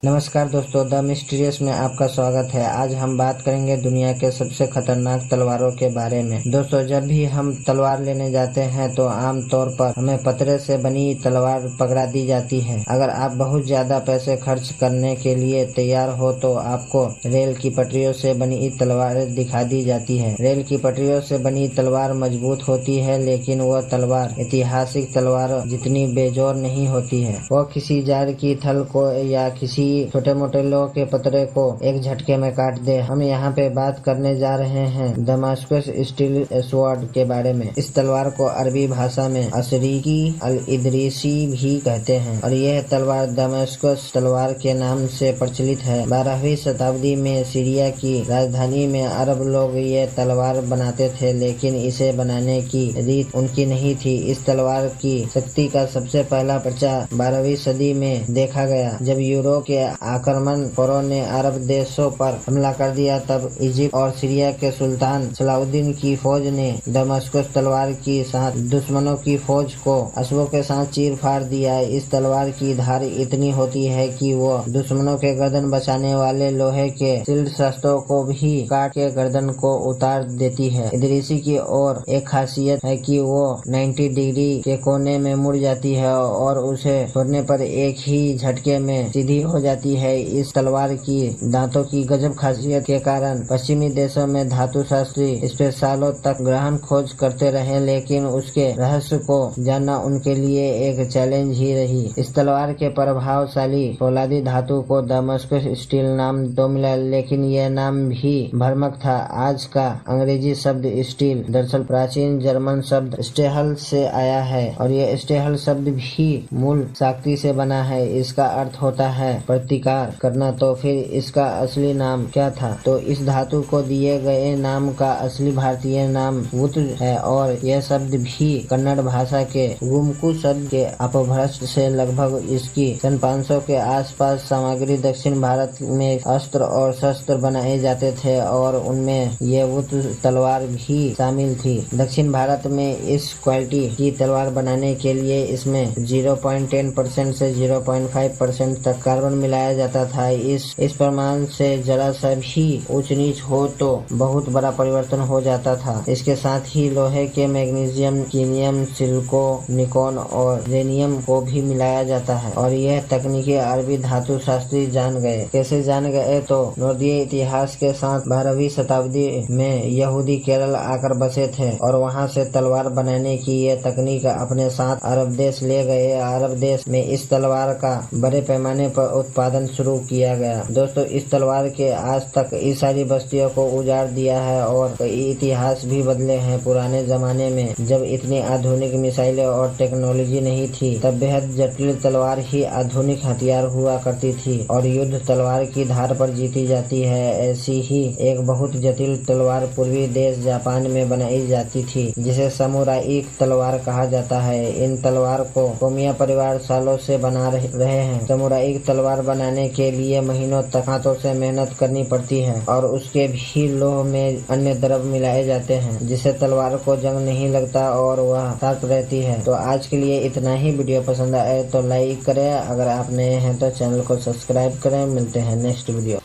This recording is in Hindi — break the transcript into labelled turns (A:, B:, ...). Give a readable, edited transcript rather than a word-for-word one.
A: नमस्कार दोस्तों, द मिस्टीरियस में आपका स्वागत है। आज हम बात करेंगे दुनिया के सबसे खतरनाक तलवारों के बारे में। दोस्तों, जब भी हम तलवार लेने जाते हैं तो आम तौर पर हमें पत्थर से बनी तलवार पकड़ा दी जाती है। अगर आप बहुत ज्यादा पैसे खर्च करने के लिए तैयार हो तो आपको रेल की पटरियों से बनी तलवार दिखा दी जाती है। रेल की पटरियों से बनी तलवार मजबूत होती है, लेकिन वह तलवार ऐतिहासिक तलवार जितनी बेजोर नहीं होती है। वह किसी जार की थल को या किसी छोटे मोटे लोहे के पतरे को एक झटके में काट दे। हम यहाँ पे बात करने जा रहे हैं दमास्कस स्टील स्वॉर्ड के बारे में। इस तलवार को अरबी भाषा में असरीकी अल इदरीसी भी कहते हैं और यह तलवार दमास्कस तलवार के नाम से प्रचलित है। 12वीं शताब्दी में सीरिया की राजधानी में अरब लोग ये तलवार बनाते थे, लेकिन इसे बनाने की रीत उनकी नहीं थी। इस तलवार की शक्ति का सबसे पहला प्रचार 12वीं सदी में देखा गया, जब यूरोप के आक्रमणकारों ने अरब देशों पर हमला कर दिया। तब इजिप्ट और सीरिया के सुल्तान सलाउद्दीन की फौज ने दमास्कस तलवार के साथ दुश्मनों की फौज को अश्वों के साथ चीर फाड़ दिया। इस तलवार की धार इतनी होती है कि वो दुश्मनों के गर्दन बचाने वाले लोहे के शील्ड शस्त्रों को भी काट के गर्दन को उतार देती है। इदरीसी की और एक खासियत है कि वो 90 डिग्री के कोने में मुड़ जाती है और उसे छोड़ने पर एक ही झटके में सीधी हो जाती है। इस तलवार की दांतों की गजब खासियत के कारण पश्चिमी देशों में धातु शास्त्री इसपे सालों तक गहन खोज करते रहे, लेकिन उसके रहस्य को जानना उनके लिए एक चैलेंज ही रही। इस तलवार के प्रभावशाली फौलादी धातु को दमास्कस स्टील नाम तो मिला, लेकिन यह नाम भी भ्रामक था। आज का अंग्रेजी शब्द स्टील दरअसल प्राचीन जर्मन शब्द स्टेहल से आया है और यह स्टेहल शब्द भी मूल शक्ति से बना है। इसका अर्थ होता है प्रतिकार करना। तो फिर इसका असली नाम क्या था? तो इस धातु को दिए गए नाम का असली भारतीय नाम वुत है और यह शब्द भी कन्नड़ भाषा के गुमकु शब्द के अपभ्रष्ट से लगभग इसकी सन 500 के आसपास सामग्री दक्षिण भारत में अस्त्र और शस्त्र बनाए जाते थे और उनमें यह वुत तलवार भी शामिल थी। दक्षिण भारत में इस क्वालिटी की तलवार बनाने के लिए इसमें 0.10% से 0.5% तक कार्बन मिलाया जाता था। इस प्रमाण से जरा सा भी ऊंच नीच हो तो बहुत बड़ा परिवर्तन हो जाता था। इसके साथ ही लोहे के मैग्नीशियम, कीनियम, सिलिको, निकोन और रेनियम को भी मिलाया जाता है और यह तकनीकी अरबी धातु शास्त्री जान गए। कैसे जान गए? तो नोर्दीय इतिहास के साथ 12वीं शताब्दी में यहूदी केरल आकर बसे थे और वहां से तलवार बनाने की यह तकनीक अपने साथ अरब देश ले गए। अरब देश में इस तलवार का बड़े पैमाने पर उत्पादन शुरू किया गया। दोस्तों, इस तलवार के आज तक इस सारी बस्तियों को उजाड़ दिया है और कई इतिहास भी बदले हैं। पुराने जमाने में जब इतनी आधुनिक मिसाइलें और टेक्नोलॉजी नहीं थी, तब बेहद जटिल तलवार ही आधुनिक हथियार हुआ करती थी और युद्ध तलवार की धार पर जीती जाती है। ऐसी ही एक बहुत जटिल तलवार पूर्वी देश जापान में बनाई जाती थी, जिसे समुराई तलवार कहा जाता है। इन तलवार को कोमिया परिवार सालों से बना रहे हैं। समुराई तलवार बनाने के लिए महीनों तक हाथों से मेहनत करनी पड़ती है और उसके भी लोह में अन्य द्रव्य मिलाए जाते हैं, जिससे तलवार को जंग नहीं लगता और वह शार्प रहती है। तो आज के लिए इतना ही। वीडियो पसंद आए तो लाइक करें, अगर आप नए हैं तो चैनल को सब्सक्राइब करें। मिलते हैं नेक्स्ट वीडियो।